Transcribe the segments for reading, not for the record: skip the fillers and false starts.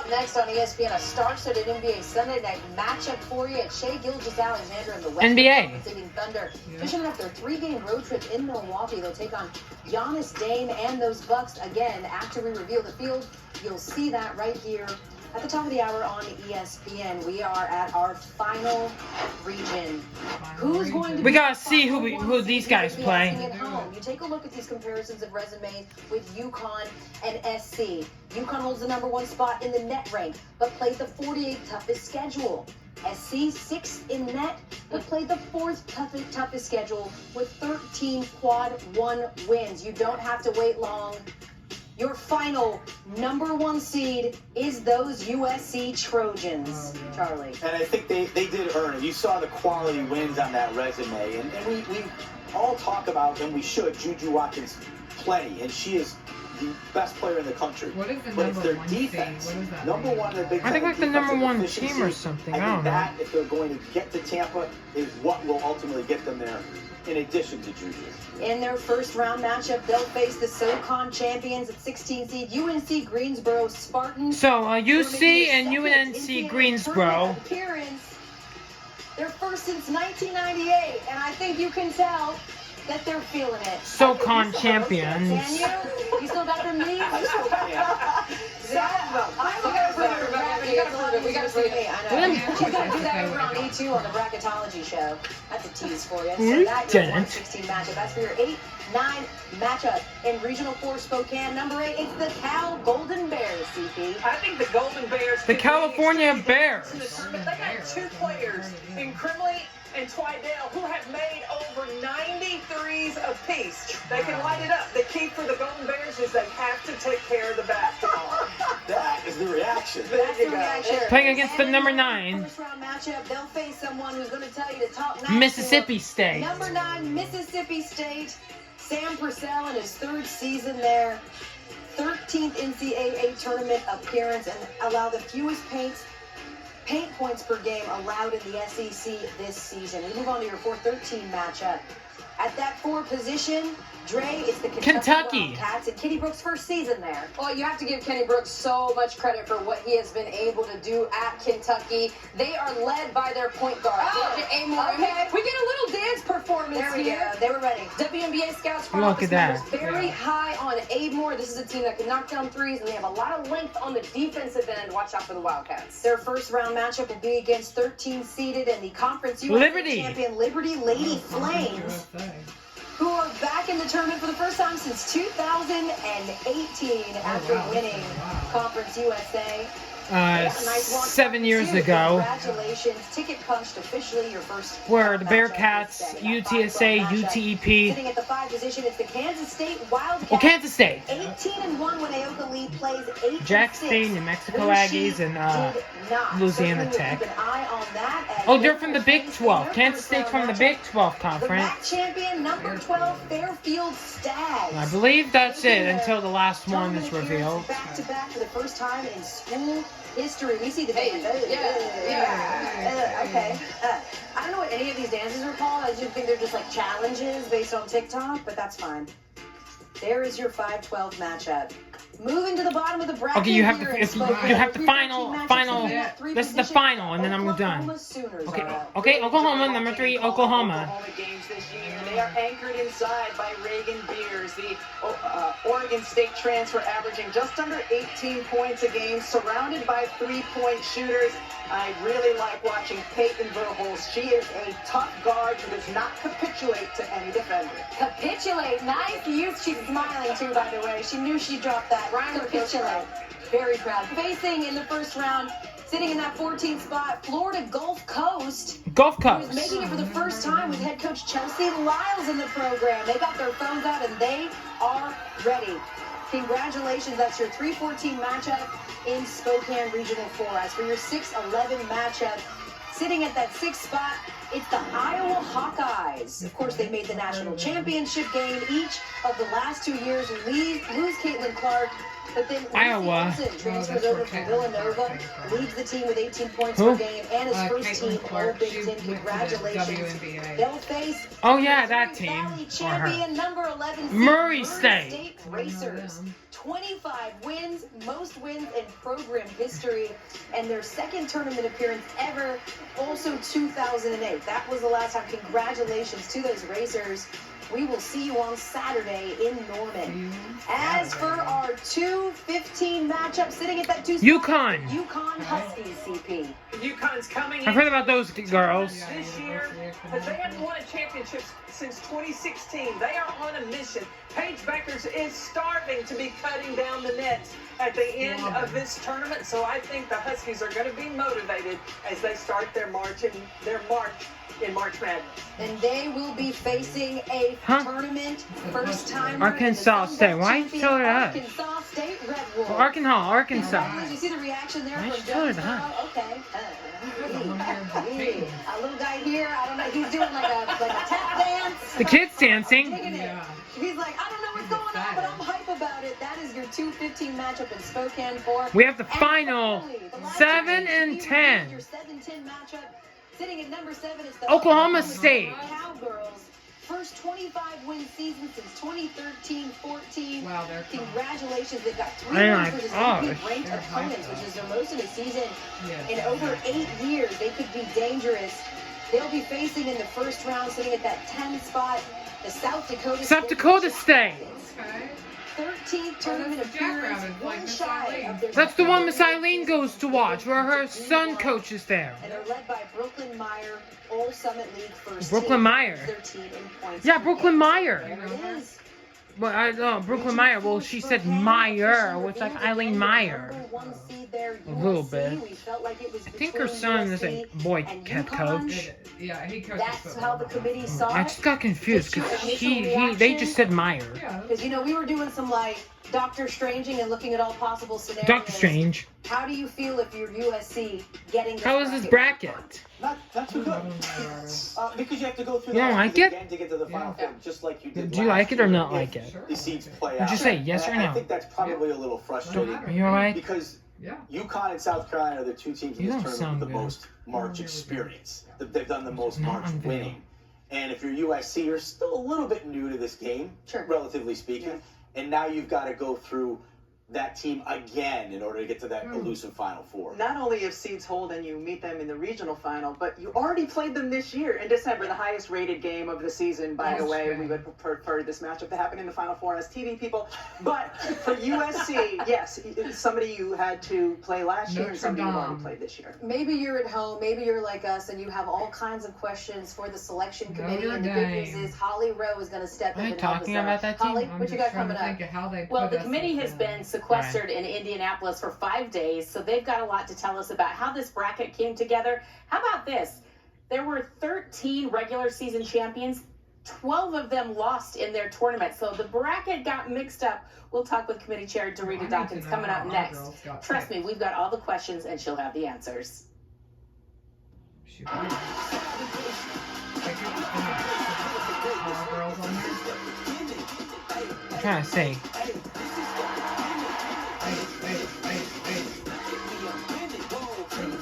Up next on ESPN, a star-studded NBA Sunday night matchup for you at Shea Gilgeous-Alexander and the Western Conference Thunder. Finishing up their 3-game road trip in Milwaukee, they'll take on Giannis, Dame, and those Bucks again. After we reveal the field, you'll see that right here at the top of the hour on ESPN. We are at our final region. Who's going to We gotta see who these guys play. You take a look at these comparisons of resumes with UConn and SC. UConn holds the #1 spot in the net rank, but played the 48th toughest schedule. SC 6th in net, but played the 4th toughest schedule with 13 quad 1 wins. You don't have to wait long. Your final #1 seed is those USC Trojans, Charlie. And I think they did earn it. You saw the quality wins on that resume. And we all talk about, and we should, Juju Watkins plenty. And she is the best player in the country. What is the but it's their #1 defense. seed? What is that? #1 in the Big Ten. I think like the #1 efficiency. team or something. I I think don't know. that, if they're going to get to Tampa, is what will ultimately get them there, in addition to Juju. In their first round matchup, they'll face the SoCon champions at 16 seed UNC Greensboro Spartans. So UC and UNC Greensboro. Appearance. They're first since 1998, and I think you can tell that they're feeling it. SoCon champions. Can you? You still got their knees? I still can. We gotta see it. I know. She's gonna do that over on E2 on the bracketology show. That's a tease for you. So that your 116 matchup. That's for your 8-9 matchup in Regional 4 Spokane. #8, it's the Cal Golden Bears, CP. I think the Golden Bears. The California Bears. They got 2 players in Crimley and Twydale who have made over 90 threes apiece. They can light it up. The key for the Golden Bears is they have to take care of the basketball. That is the reaction. That's the reaction. Playing against the #9. First round matchup, they'll face someone who's going to tell you to talk nice. Mississippi State. #9, Mississippi State. Sam Purcell in his 3rd season there. 13th NCAA tournament appearance and allow the fewest paint points per game allowed in the SEC this season. We move on to your 4-13 matchup. At that 4 position, Dre, it's the Kentucky Wildcats and Kenny Brooks' first season there. Well, you have to give Kenny Brooks so much credit for what he has been able to do at Kentucky. They are led by their point guard, Georgia Amore. Okay. We get a little dance performance There we here. go. They were ready. WNBA scouts front Look office at that. members very high on Amore. This is a team that can knock down threes, and they have a lot of length on the defensive end. Watch out for the Wildcats. Their first round matchup will be against 13 seeded and the Conference USA Liberty. champion Liberty Lady Flames, who are back in the tournament for the first time since 2018 after winning Conference USA. 7 years ago. Congratulations. Ticket punched officially your first. Where the matchup Bearcats, this day. UTSA, UTEP. Sitting at the 5 position, it's the Kansas State Wildcats. Well, Kansas State. 18-1 when Aoka Lee plays 8-6. Jack State, New Mexico Lucy Aggies, and did not. Louisiana So Tech. keep an eye on that as Oh, they're from the Big 12. their Kansas first State's from round the Big matchup. 12 The conference. MAC champion, #12, Fairfield Stags. I believe that's it until the last one is Tournament revealed. appearance back-to-back for the first time in school history. We see the dance. Okay. I don't know what any of these dances are called. I just think they're just like challenges based on TikTok, but that's fine. There is your 5-12 matchup. Moving to the bottom of the bracket. Okay, you have here the in Spokane. final. This is the final, and then I'm done. Okay, Oklahoma, #3, Oklahoma. Games this year. They are anchored inside by Reagan Beers, the Oregon State transfer, averaging just under 18 points a game, surrounded by 3-point shooters. I really like watching Peyton Verhulst. She is a tough guard who does not capitulate to any defender. Capitulate. Nice use. She's smiling too, by the way. She knew she dropped that. Capitulate. Very proud. Facing in the first round, sitting in that 14th spot, Florida Gulf Coast. Gulf Who is Coast. making it for the first time with head coach Chelsea Lyles in the program. They got their phones out and they are ready. Congratulations. That's your 3-14 matchup in Spokane Regional 4. As for your 6-11 matchup, sitting at that 6th spot, it's the Iowa Hawkeyes. Of course, they made the national championship game each of the last 2 years. Lose Caitlin Clark But then Iowa. Johnson transfers over from Villanova, leads the team with 18 points Who? per game, and his first team All Big Ten. Congratulations. They'll face Oh yeah, that team. Valley Or her. champion number 11 seed Murray State. Racers. 25 wins, most wins in program history, and their second tournament appearance ever, also 2008. That was the last time. Congratulations to those Racers. We will see you on Saturday in Norman. As for our 2-15 matchup, sitting at that 2 UConn. UConn Huskies, CP. UConn's coming in I've heard about those girls. this year, but they haven't won a championship since 2016. They are on a mission. Paige Beckers is starving to be cutting down the nets at the end of this tournament, so I think the Huskies are going to be motivated as they start their march in March Madness. And they will be facing a tournament first time. Arkansas State. Why you tell her that? Arkansas State Red Wolves. Arkansas. Did you see the reaction there Why from you tell her Joe? that? Okay. A little guy here. I don't know. He's doing like a tap dance. The kid's dancing. Digging it. He's like, I don't know what's going on, but I'm hype about it. That is your 2-15 matchup in Spokane 4. We have the final 7 and 10. Your 7-10 matchup. Sitting at number 7 is the Oklahoma State. Cowgirls. First 25-win season since 2013-14. Wow, they're Congratulations. They've got 3 Oh wins my versus gosh. ranked They're opponents, hyped which up. is their most in a season Yes. in over 8 years. They could be dangerous. They'll be facing in the first round, sitting at that 10 spot, the South Dakota State. Okay. 13th tournament appearance, one shy of their That's the one Miss Eileen goes to watch, where her son coaches there. And they're led by Brooklyn Meyer, All Summit League first Brooklyn team. Meyer. Their team in points. Yeah, Brooklyn Meyer. There it is. Well, I know Brooklyn Meyer. Well, she said Meyer, which like Eileen Meyer. A little bit. I think her son is a boy head coach. Yeah, he coaches That's football. how the committee saw I it. just got confused because they just said Meyer. Yeah. Because, we were doing some, Doctor Stranging and looking at all possible scenarios. Doctor Strange. How do you feel if you're USC getting this How is this bracket? Not too good. Because you have to go through You don't that like it? again to get to the final four, just like you did Do you last like it or year, not if like it? The seeds play Would out. you say yes or And I no? think that's probably a little frustrating. Are you alright? Because Yeah. UConn and South Carolina are the two teams in You this don't tournament sound with the good. most March experience. They've done the most Not March on video. winning. And if you're USC, you're still a little bit new to this game, Sure. relatively speaking. And now you've got to go through that team again in order to get to that elusive Final Four. Not only if seeds hold and you meet them in the regional final, but you already played them this year in December, the highest rated game of the season. By the way, we would prefer this matchup to happen in the Final Four as TV people. But for USC, yes, it's somebody you had to play last year and somebody you've already played this year. Maybe you're at home, maybe you're like us, and you have all kinds of questions for the selection committee. And the good news is Holly Rowe is going to step in Are you and help us talking out. about that team? Holly, what you got coming up? Well, the committee has been sequestered in Indianapolis for 5 days, so they've got a lot to tell us about how this bracket came together. How about this? There were 13 regular season champions. 12 of them lost in their tournament, so the bracket got mixed up. We'll talk with committee chair Dorita Dawkins coming up next. Trust me, we've got all the questions and she'll have the answers. I'm trying to say.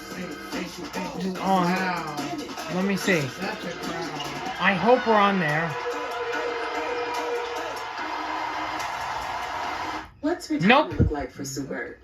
This is on. Wow. Let me see. That's a crowd. I hope we're on there. What's Nope. retirement look like for Sue Bird?